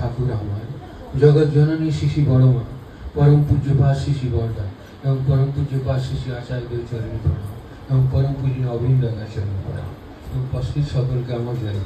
ঠাকুর আমার, জগৎ জননী শিশি বড়মা, পরম পূজ্যপাদ শিশি বরদা এবং পরম পূজ্যপাদ শিশি আচার্যদের চরণে প্রণাম এবং পরম পূজ্য নবীন দাদার চরণে প্রণাম এবং উপস্থিত সকলকে আমার জয়।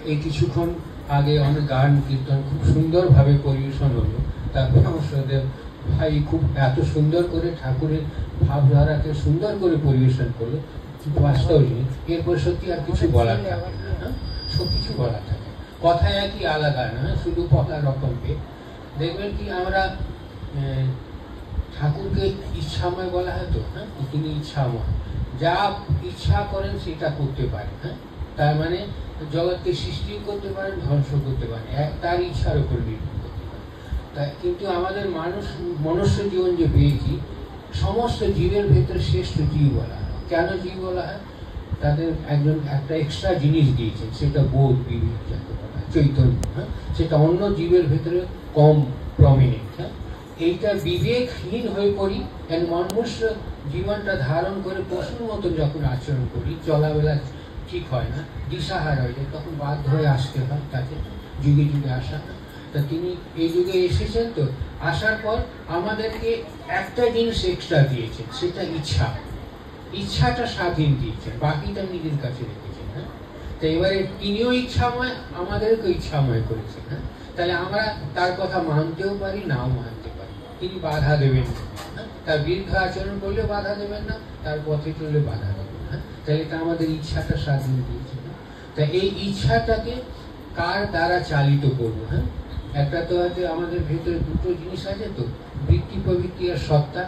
এই কিছুক্ষণ আগে অনেক গান কীর্তন খুব সুন্দরভাবে পরিবেশন হলো। তারপর আমার সদেব ভাই খুব এত সুন্দর করে ঠাকুরের ভাবধারাকে সুন্দর করে পরিবেশন করলো, বাস্তব জিনিস। এরপর সত্যি আর কিছু বলার থাকে না, সব কিছু বলার থাকে, কথা একই আলাদা না, শুধু কথা রকম পেয়ে দেখবেন কি আমরা ঠাকুরকে ইচ্ছাময় বলা হয় তো, হ্যাঁ, তিনি ইচ্ছাময়, যা ইচ্ছা করেন সেটা করতে পারেন। হ্যাঁ, তার মানে জগৎকে সৃষ্টিও করতে পারেন, ধ্বংস করতে পারেন, তার ইচ্ছার উপর নির্ভর করতে পারেন। তাই কিন্তু আমাদের মনুষ্য জীবন যে পেয়েছি, সমস্ত জীবের ভেতরে শ্রেষ্ঠ জীব বলা হয়। কেন জীব বলা হয়? তাদের একজন একটা এক্সট্রা জিনিস দিয়েছেন, সেটা বোধ, বিবেক যাকে বলা হয়, চৈতন্য। হ্যাঁ, সেটা অন্য জীবের ভেতরে কম প্রমিনেন্ট। হ্যাঁ, এইটা বিবেকহীন হয়ে পড়ি, মনুষ্য জীবনটা ধারণ করে পশুর মতো যখন আচরণ করি, চলাবেলা ঠিক হয় না, দিশাহার হয়ে যায়, তখন বাধ্য হয়ে আসতে হয় তাকে, যুগে যুগে আসা। তা তিনি এই যুগে এসেছেন, তো আসার পর আমাদেরকে একটা জিনিস এক্সট্রা দিয়েছেন, সেটা ইচ্ছা। ইচ্ছাটা স্বাধীন দিয়েছেন, বাকিটা নিজের কাছে রেখেছেন। হ্যাঁ, তো এবারে তিনিও ইচ্ছাময়, আমাদেরকে ইচ্ছাময় করেছেন। হ্যাঁ, তাহলে আমরা তার কথা মানতেও পারি, নাও মানতে পারি, তিনি বাধা দেবেন না। হ্যাঁ, তার বিরুদ্ধে আচরণ করলে বাধা দেবেন না, তার পথে চললে বাধা দেবেন। হ্যাঁ, তাহলে এটা আমাদের ইচ্ছাটা স্বাধীন দিয়েছে। তা এই ইচ্ছাটাকে কার দ্বারা চালিত করবো? হ্যাঁ, একটা তো হয়তো আমাদের ভেতরে দুটো জিনিস আছে, তো বৃত্তি প্রবৃত্তি আর সত্তা।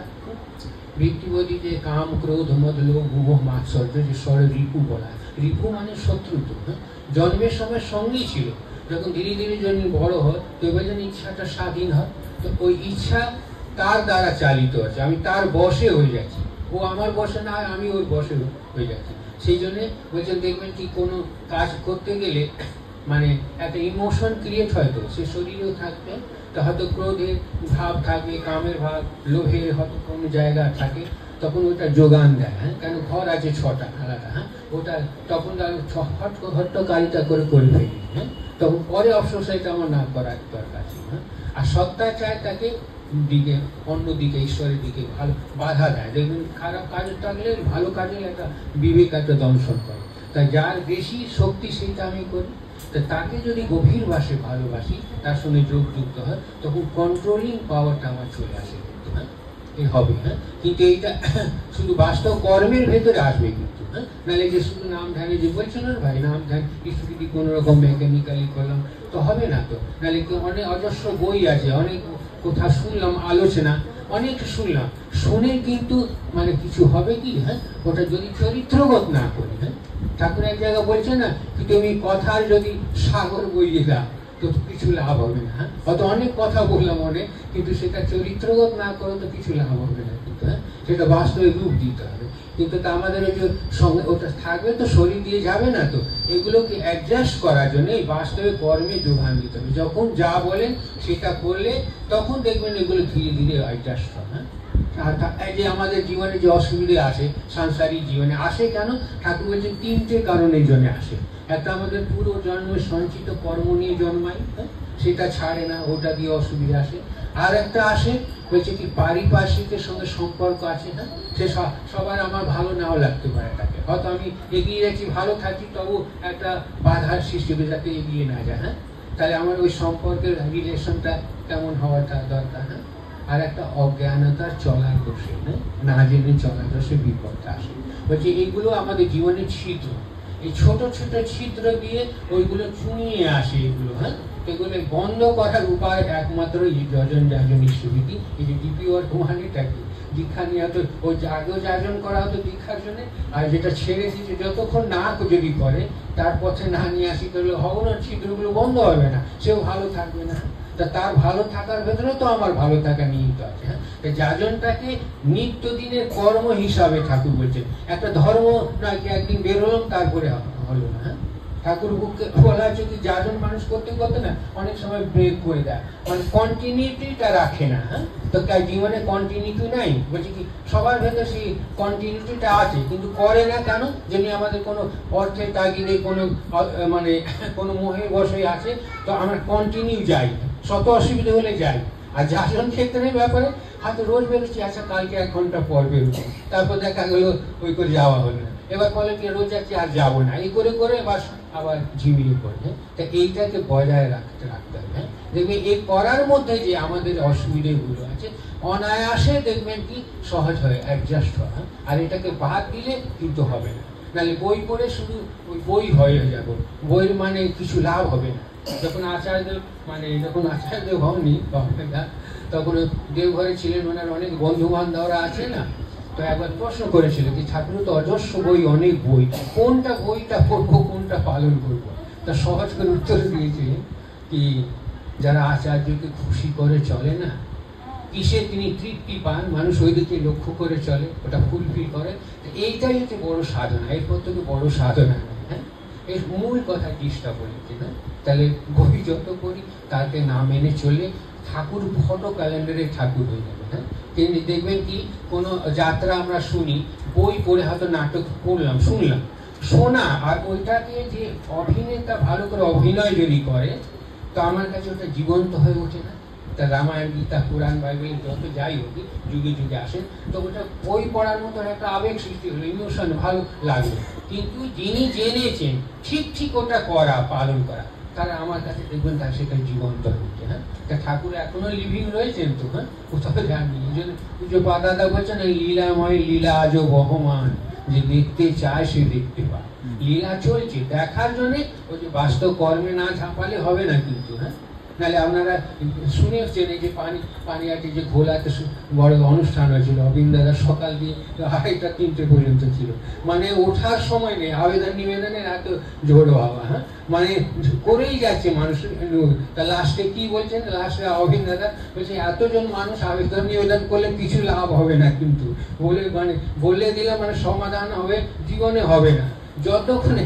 বৃত্তিবোধী যে কাম, ক্রোধ, মদ, লোভ, মোহ, মাৎসর্য, যে স্বরে রিপু বলা হয়। রিপু মানে শত্রুত্ব। হ্যাঁ, জন্মের সময় সঙ্গেই ছিল, যখন ধীরে ধীরে জন্ম বড় হয়, তো এবার যেন ইচ্ছাটা স্বাধীন হয়, তো ওই ইচ্ছা তার দ্বারা চালিত আছে, আমি তার বশে হয়ে যাচ্ছি, ও আমার বশে না হয় আমি ওর বশে হয়ে যাচ্ছি। সেই জন্যে বলছেন, দেখবেন কি কোনো কাজ করতে গেলে মানে একটা ইমোশন ক্রিয়েট হয়, তো সে শরীরেও থাকবে, তো হয়তো ক্রোধের ভাব থাকবে, কামের ভাব, লোভের হয়তো কোনো জায়গা থাকে, তখন ওটা যোগান দেয়। হ্যাঁ, কেন ঘর আছে 6টা আলাদা। হ্যাঁ, ওটা তখন হট্টকারিতা করে ফেলি। হ্যাঁ, তখন পরে অবশ্য এটা আমার না করার দরকার ছিল। হ্যাঁ, আর সত্তা চায় তাকে দিকে, অন্যদিকে, ঈশ্বরের দিকে ভালো বাধা দেয়। দেখবেন খারাপ কাজে থাকলে ভালো কাজে একটা বিবেক একটা দংশন করে। তাই যার বেশি শক্তি সেইটা আমি করি, তা তাকে যদি গভীর ভাষে ভালোবাসি, তার সঙ্গে যোগ যুক্ত হয়, তখন কন্ট্রোলিং পাওয়ারটা আমার চলে আসে। কিন্তু হ্যাঁ, এই হবে। হ্যাঁ, কিন্তু এইটা শুধু বাস্তব কর্মের ভেতরে আসবে কিন্তু। হ্যাঁ, নাহলে যে শুধু নাম ধ্যানে যে বলছে না ভাই, নাম ধ্যান যদি কোনো রকম মেকানিক্যালি করলাম তো হবে না। তো নাহলে অনেক অজস্র বই আছে, অনেক কোথাও শুনলাম আলোচনা, অনেক শুনলাম, শুনে কিন্তু মানে কিছু হবে কি? হ্যাঁ, ওটা যদি চরিত্রগত না করি। হ্যাঁ, ঠাকুর এক জায়গায় বলছে না কি, তুমি কথার যদি সাগর বইয়ে দাও তো কিছু লাভ হবে না। হ্যাঁ, হয়তো অনেক কথা বললাম অনেক, কিন্তু সেটা চরিত্রগত না করে তো কিছু লাভ হবে না কিন্তু। হ্যাঁ, সেটা বাস্তবে রূপ দিতে হবে। কিন্তু তা আমাদের ওই যে সঙ্গে ওটা থাকবে, তো শরীর দিয়ে যাবে না, তো এগুলোকে অ্যাডজাস্ট করার জন্য এই বাস্তবে কর্মে যোগান দিতে হবে। যখন যা বলেন সেটা করলে তখন দেখবেন এগুলো ধীরে ধীরে অ্যাডজাস্ট হয়। হ্যাঁ, আর এই যে আমাদের জীবনে যে অসুবিধে আসে, সাংসারিক জীবনে আসে কেন? ঠাকুর বলছেন 3টে কারণের জন্য আসে। একটা আমাদের পুরো জন্মের সঞ্চিত কর্ম নিয়ে জন্মাই, সেটা ছাড়ে না, ওটা দিয়ে অসুবিধা আসে। আর একটা আসে বলছে কি, পারিপার্শ্বিকের সঙ্গে সম্পর্ক আছে। না, সে সবার আমার ভালো নাও লাগতে পারে, তাকে হয়তো আমি এগিয়ে যাচ্ছি, ভালো থাকি, তবু একটা বাধার সৃষ্টি হবে যাতে এগিয়ে না যায়। হ্যাঁ, তাহলে আমার ওই সম্পর্কের রিলেশনটা কেমন হওয়াটা দরকার। হ্যাঁ, আর একটা অজ্ঞানতার চলার দোষে, না জেনে চলার দোষে বিপদটা আসে। বলছে এইগুলো আমাদের জীবনের ছিদ্র, এই ছোট ছোট ছিদ্র দিয়ে ওইগুলো চুনিয়ে আসে এগুলো। হ্যাঁ, এগুলো বন্ধ করার উপায় একমাত্র এই যজন যাজন ইষ্টবিধি। এই যে ডিপি ওয়ার্ক ওয়ানেটা কি, দীক্ষা নিয়ে তো ওই আগেও যাজন করা হতো দীক্ষার জন্য, আর যেটা ছেড়ে দিচ্ছে যতক্ষণ না যদি করে, তার পথে না নিয়ে আসি, তাহলে হওয়ার ছিদ্রগুলো বন্ধ হবে না, সেও ভালো থাকবে না। তা তার ভালো থাকার ভেতরে তো আমার ভালো থাকা নিহিত আছে। হ্যাঁ, যাজনটাকে নিত্যদিনের কর্ম হিসাবে ঠাকুর বলছেন। একটা ধর্ম নয় কি একদিন বেরোলাম তারপরে হলো না। হ্যাঁ, ঠাকুর বুককে বলা হচ্ছে কি যাজন মানুষ করতে করতে না অনেক সময় ব্রেক করে দেয়, মানে কন্টিনিউটিটা রাখে না। হ্যাঁ, তো তার জীবনে কন্টিনিউটি নাই, বলছে কি সবার ভেতর সেই কন্টিনিউটিটা আছে কিন্তু করে না কেন, যেমনি আমাদের কোনো অর্থের তাগিদে কোনো মানে কোনো মোহে বসে আছে, তো আমরা কন্টিনিউ যাই, শত অসুবিধা হলে যাই। আর যাজন ক্ষেত্রের ব্যাপারে হয়তো রোজ বেরোচ্ছি, আচ্ছা কালকে 1 ঘন্টা পর বেরোচ্ছি, তারপর দেখা গেলো ওই করে যাওয়া হলো না, এবার বলে কি রোজ যাচ্ছি আর যাবো না, এই করে করে বাস আবার ঝিমিয়ে পড়ে। তা এইটাকে বজায় রাখতে হবে। দেখবেন এই করার মধ্যে যে আমাদের অসুবিধাগুলো আছে অনায়াসে দেখবেন কি সহজ হয়, অ্যাডজাস্ট হয়। আর এটাকে বাদ দিলে কিন্তু হবে না, নাহলে বই পড়ে শুধু ওই বই হয়ে যাবো, বইয়ের মানে কিছু লাভ হবে না। যখন আচার্যদেব হননি তখন দেওঘরে ছিলেন, ওনার অনেক বন্ধু বান্ধবরা আছে না, তো একবার প্রশ্ন করেছিল যে ঠাকুর তো অজস্র বই, অনেক বই, কোনটা বইটা পড়বো, কোনটা পালন করবো? তা সহজ করে উত্তর দিয়েছিলেন কি যারা আচার্যকে খুশি করে চলে না, কিসে তিনি তৃপ্তি পান, মানুষ ওই দিকে লক্ষ্য করে চলে, ওটা ফুলফিল করে, এইটাই হচ্ছে বড় সাধনা। এরপর থেকে বড় সাধনা নেই। হ্যাঁ, এর মূল কথা চেষ্টা করেছি না, তাহলে বই যত করি তাকে না মেনে চলে ঠাকুর ফটো ক্যালেন্ডারে ঠাকুর হয়ে যাবে। হ্যাঁ, তিনি দেখবেন কি কোনো যাত্রা আমরা শুনি, বই পড়ে হয়তো নাটক পড়লাম, শুনলাম, শোনা আর ওইটাকে যে অভিনেতা ভালো করে অভিনয় যদি করে, তো আমার কাছে ওটা জীবন্ত হয়ে ওঠে না। তা রামায়ণ, গীতা, পুরাণ, বাইবেল যত যাই হোক যুগে যুগে আসে, তো ওটা বই পড়ার মতো একটা আবেগ সৃষ্টি হলো, ইমোশন ভালো লাগলো। কিন্তু যিনি জেনেছেন ঠিক ঠিক ওটা করা, পালন করা, তারা আমার কাছে দেখবেন তার সেটা জীবন্ত হচ্ছে। হ্যাঁ, তা ঠাকুর এখনো লিভিং রয়েছেন তো, হ্যাঁ, কোথাও যাননি। এই জন্য পুজো পাদাদা বলছেন লীলাময় লীলা আজও বহমান, যে দেখতে চায় সে দেখতে পায়। লীলা চলছে, দেখার জন্য ওই যে বাস্তব কর্মে না ঝাঁপালে হবে না কিন্তু। হ্যাঁ, নাহলে আপনারা শুনেছেন এই যে পানিহাটি যে ঘোলাতে বড় অনুষ্ঠান হয়েছিল, অবিন্দাদা সকাল দিয়ে 2:30-3টে পর্যন্ত ছিল, মানে ওঠার সময় নেই, আবেদন নিবেদনের এত জোর বাবা। হ্যাঁ, মানে করেই যাচ্ছে মানুষ। তা লাস্টে কি বলছেন, লাস্টে অবিন্দাদা বলছে এতজন মানুষ আবেদন নিবেদন করলে কিছু লাভ হবে না কিন্তু, বলে দিলে মানে সমাধান হবে, জীবনে হবে না। যতক্ষণ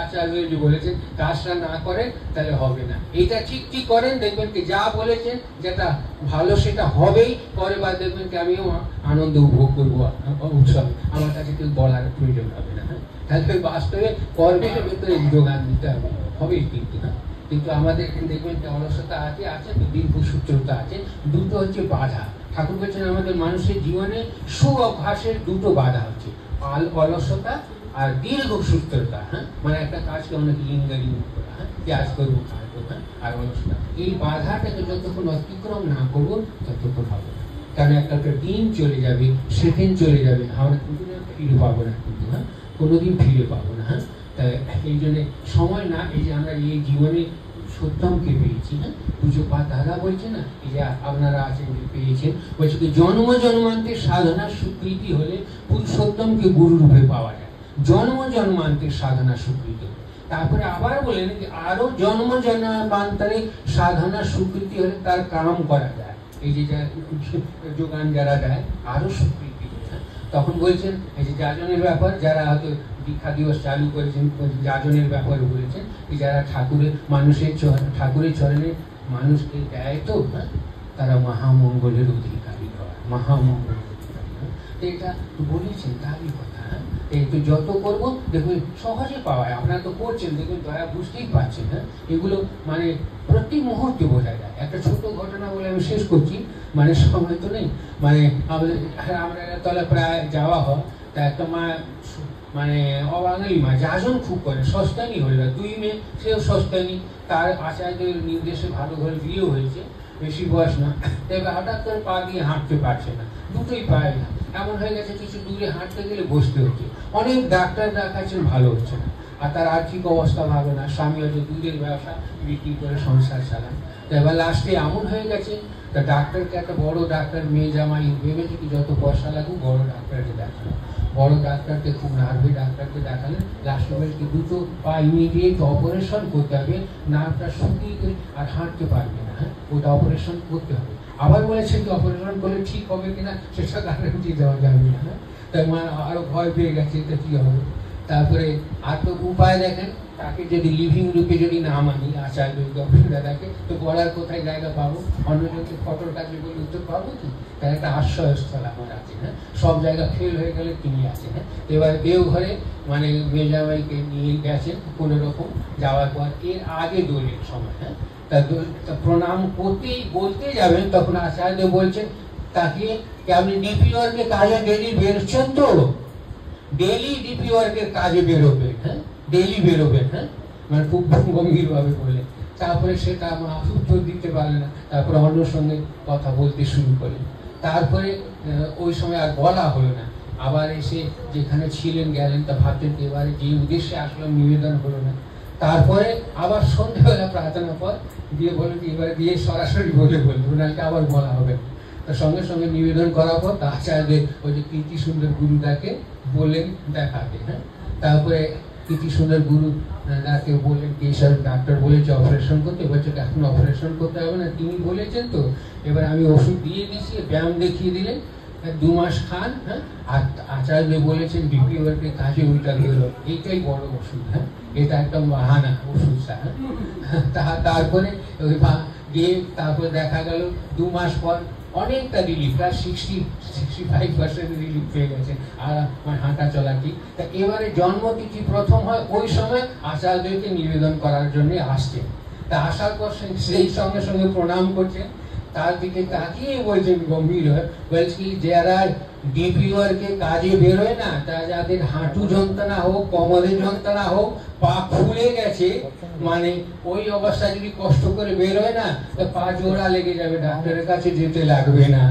আচার্য বলেছেন কাজটা না করে তাহলে হবে না। এটা ঠিক ঠিক করেন, দেখবেন কি যা বলেছেন যেটা ভালো সেটা হবেই, পরে বা দেখবেন কি আমিও আনন্দ উপভোগ করবো উৎসবে, আমার কাছে কেউ বলার প্রয়োজন হবে না। তাহলে বাস্তবে কর্মের ভেতরে যোগান দিতে হবে, হবেই কিন্তু না। কিন্তু আমাদের দেখবেন যে অলসতা আছে, দীর্ঘসূত্রতা আছে, দুটো হচ্ছে বাধা। ঠাকুর বলছেন আমাদের মানুষের জীবনে সুঅভ্যাসের দুটো বাধা হচ্ছে, অলসতা আর দীর্ঘসূত্রতা। হ্যাঁ, মানে একটা কাজকে অনেক লিঙ্গালিঙ্গ করা, হ্যাঁ, কাজ করবো খাবো, হ্যাঁ, আর অলসতা, এই বাধাটাকে যতক্ষণ অতিক্রম না করবো ততক্ষণ হবে না। কারণ একটা দিন চলে যাবে, সেকেন্ড চলে যাবে, আমরা ফিরে পাবো না কিন্তু। হ্যাঁ, কোনোদিন ফিরে পাবো না। হ্যাঁ, এই জন্য সময় না, এই যে আমরা এই জীবনে সত্যমকে পেয়েছি। হ্যাঁ, পুজো দাদা বলছে না, এই যে আপনারা আছেন যে পেয়েছেন, বলছে কি জন্ম জন্মান্তের সাধনার স্বীকৃতি হলে পুরুষোত্তমকে গুরু রূপে পাওয়া যায়, জন্ম জন্মান্তের সাধনা স্বীকৃতি। তারপরে আবার বলেন যে আরো জন্ম জন্মান্তরে সাধনা স্বীকৃতি হলে তার কাম করা যায়, এই যে যোগান যারা দেয় আরো স্বীকৃতি। তখন বলছেন এই যে যাজনের ব্যাপার, যারা হয়তো দীক্ষা দিবস চালু করেছেন, যাজনের ব্যাপারে বলেছেন যারা ঠাকুরের চরণে মানুষকে দেয়, তো তারা মহামঙ্গলের অধিকারী হয়, মহামঙ্গলের অধিকারী হয়। এটা বলেছেন তারই কথা। একটু যত করবো দেখুন সহজে পাওয়ায়, আপনারা তো করছেন, দেখুন দয়া বুঝতেই পারছেন। হ্যাঁ, এগুলো মানে প্রতি মুহূর্তে বোঝা যায়। একটা ছোট ঘটনা বলে আমি শেষ করছি, মানে সময় তো নেই। মানে আমরা তলে প্রায় যাওয়া হয়, তা একটা মা মানে অবাঙালি মা, যাজন খুব করে, সস্তানি হয়ে যায়, 2 মেয়ে, সেও সস্তানি, তার আচার্যের নির্দেশে ভালো ঘরে বিয়েও হয়েছে, বেশি বয়স না, তবে হঠাৎ করে পা দিয়ে হাঁটতে পারছে না, দুটোই পায় না, এমন হয়ে গেছে কিছু দূরে হাঁটতে গেলে বসতে হচ্ছে, অনেক ডাক্তার দেখাচ্ছেন ভালো হচ্ছে না, আর তার আর্থিক অবস্থা ভালো না, স্বামী হয়তো দুধের ব্যবসা বিক্রি করে সংসার চালান। তো এবার লাস্টে এমন হয়ে গেছে, তা ডাক্তারকে একটা বড় ডাক্তার মেয়ে জামাই ভেবেছে কি যত পয়সা লাগুক বড় ডাক্তারকে দেখানো, বড় ডাক্তারকে খুব নার্ভে ডাক্তারকে দেখালেন, লাস্টে বলছে দুটো পা ইমিডিয়েট অপারেশন করতে হবে, নার্ভটা শুকিয়ে গেলে আর হাঁটতে পারবে না, হ্যাঁ, ওটা অপারেশন করতে হবে। আবার বলেছে কি অপারেশন করলে ঠিক হবে কিনা সেটা গ্যারান্টি দেওয়া যাবে না। তাই মা আরো ভয় পেয়ে গেছে, এটা কি হবে। তারপরে আর তো উপায় দেখেন, তাকে যদি লিভিং রূপে যদি না মানি আচার্য গভীর দাদাকে, তো বলার কোথায় জায়গা পাবো? অন্যজনকে ফটোর কাছে বলে উত্তর পাবো কি? তার একটা আশ্রয়স্থল আমার আছে, হ্যাঁ। সব জায়গা ফেল হয়ে গেলে তিনি আছেন, হ্যাঁ। এবার দেওঘরে মানে মেজাবাইকে নিয়ে গেছেন কোনো রকম, যাওয়ার পর এর আগে দোলের সময়, হ্যাঁ, তা প্রণাম করতেই বলতে যাবেন, তখন আচার্য বলছেন তাকে কি আপনি ডিপি ওয়ার্কের কাজে ডেলি বেরোচ্ছেন তো? ডেলি ডিপি ওয়ার্কের কাজে বেরোবেন, হ্যাঁ, ডেলি বেরোবেন, হ্যাঁ, মানে খুব গম্ভীর ভাবে বলে। তারপরে সেটা আমার উত্তর দিতে পারলে না, তারপরে অন্যর সঙ্গে কথা বলতে শুরু করে। তারপরে ওই সময় আর বলা হলো না, আবার এসে যেখানে ছিলেন গেলেন, তা ভাবতেন এবারে যে উদ্দেশ্যে আসলাম নিবেদন হলো না। তারপরে আবার সন্ধ্যাবেলা প্রার্থনা পর দিয়ে বললেন এবারে দিয়ে সরাসরি বলে ওনাকে আবার বলা হবে। সঙ্গে সঙ্গে নিবেদন করার পর আচার্যদের ওই যে কীর্তি সুন্দর গুরুদাকে বললেন দেখাতে, হ্যাঁ। তারপরে কীর্তি সুন্দর গুরু তাকে বললেন কি স্যার ডাক্তার বলেছে অপারেশন করতে, বলছে এখন অপারেশন করতে হবে না, তিনি বলেছেন তো। এবার আমি ওষুধ দিয়ে দিয়েছি, ব্যায়াম দেখিয়ে দিলেন, 2 মাস খান, হ্যাঁ। আর আচার্য বলেছেন ডিপি ওয়ার্কের কাজে উল্টা গেল, এইটাই বড় ওষুধ, হ্যাঁ। এটা একদম বাহানা ওষুধটা, হ্যাঁ। তারপরে ওই গিয়ে তারপরে দেখা গেল 2 মাস পর অনেকটা রিলিফ, প্রায় 60-65% রিলিফ পেয়ে গেছে, আর হাঁটা চলা কি। তা এবারে জন্মতিথি প্রথম হয় ওই সময় আচার্যকে নিবেদন করার জন্য আসছে। তা আসার পর সেই সঙ্গে সঙ্গে প্রণাম করছেন, তার দিকে তাকিয়ে বলছেন গম্ভীর হয়, বলছি যারা ডিপি ওয়ার্কে কাজে বেরোয় না, তা যাদের হাঁটু যন্ত্রণা হোক, কোমরে যন্ত্রণা হোক, পা ফুলে গেছে, মানে ওই অবস্থা যদি কষ্ট করে বেরোয় না, তো পা জোড়া লেগে যাবে, ডাক্তারের কাছে যেতে লাগবে না।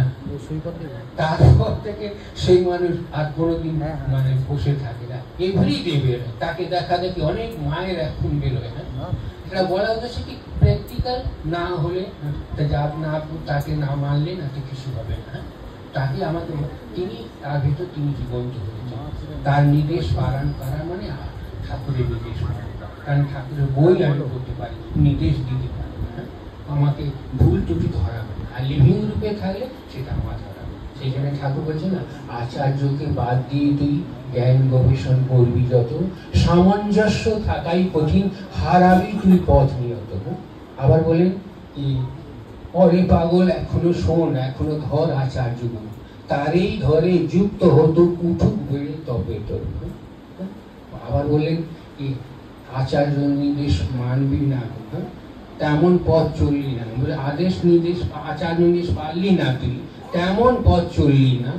তারপর থেকে সেই মানুষ আর কোনোদিন মানে বসে থাকে না, এভরিডে বেরোয়। তাকে দেখা দেখি অনেক মায়ের এখন বেরোয়, হ্যাঁ। এটা বলা হচ্ছে কি প্র্যাকটিক্যাল না হলে তাকে না মানলে না তো কিছু হবে না, হ্যাঁ। তাকে আমাকে তিনি তার ভিতর তিনি জীবন্ত হয়েছেন, তার নির্দেশ পালন করা মানে ঠাকুরের নির্দেশ পালন করা। কারণ ঠাকুরের বই আমি করতে পারি, নির্দেশ দিতে পারি, হ্যাঁ। আমাকে ভুল ত্রুটি ধরাবে না, আর লিভিং রূপে থাকলে সেটা আমার ধরাবে। সেইখানে ঠাকুর বলছে না, আচার্যকে বাদ দিয়ে তুই জ্ঞান গবেষণ করবি যত, সামঞ্জস্য থাকাই কঠিন, হারাবি তুই পথ নিয়ত। আবার বলেন কি, অরে পাগল এখনো শোন, এখনো ধর আচার্য গুরু, তারই ধরে যুক্ত হতো উঠুক বেড়ে তবে তোর। আবার বললেন কি, আচার্য নির্দেশ মানবি না, তেমন পথ চললি না, আদেশ নির্দেশ আচার্য নির্দেশ পারলি না তুই, তেমন পথ চললি না,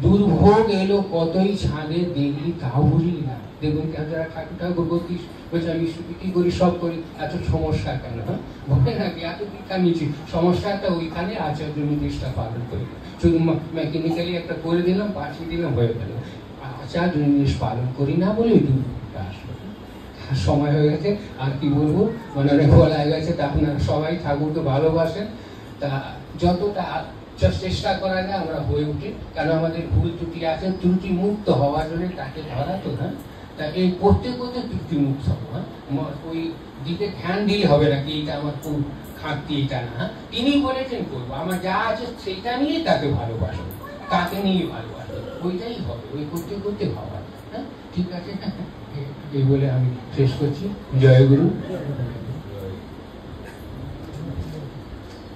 দুর্ভোগ এলো কতই ছাদে দেখলি তাও বুঝলি না। দেখুন যারা ঠাকুর ঠাকুর করতিস বলছে আমি কি করি সব করি, এত সমস্যা কেন, হ্যাঁ। বলে নাকি এত দীক্ষা নিচ্ছি, সমস্যাটা ওইখানে আচার্য নির্দেশটা পালন করি, শুধু মেকানিক্যালি একটা করে দিলাম, পাঠিয়ে দিলাম, হয়ে গেল। আচার্য নির্দেশ পালন করি না বলে দুর্ভোগটা আসলো। সময় হয়ে গেছে, আর কি বলবো, মানে অনেক বলা গেছে। তা আপনারা সবাই ঠাকুরকে ভালোবাসেন, তা যতটা চেষ্টা করা যায় আমরা হয়ে উঠি, কারণ আমাদের ভুল ত্রুটি আছে, ত্রুটি মুক্ত হওয়ার জন্য তাকে ধরা তো, হ্যাঁ। তা এই করতে করতে ত্রুটি মুক্ত হবো, হ্যাঁ। ওই দিকে ধ্যান দিলে হবে না কি এটা আমার খুব খাঁটি, এটা না, হ্যাঁ। তিনি বলেছেন করবো, আমার যা আছে সেইটা নিয়ে তাকে ভালোবাসো, তাকে নিয়ে ভালোবাসো, ওইটাই হবে, ওই করতে করতে ভাবা, হ্যাঁ। ঠিক আছে, এই বলে আমি শেষ করছি। জয় গুরু।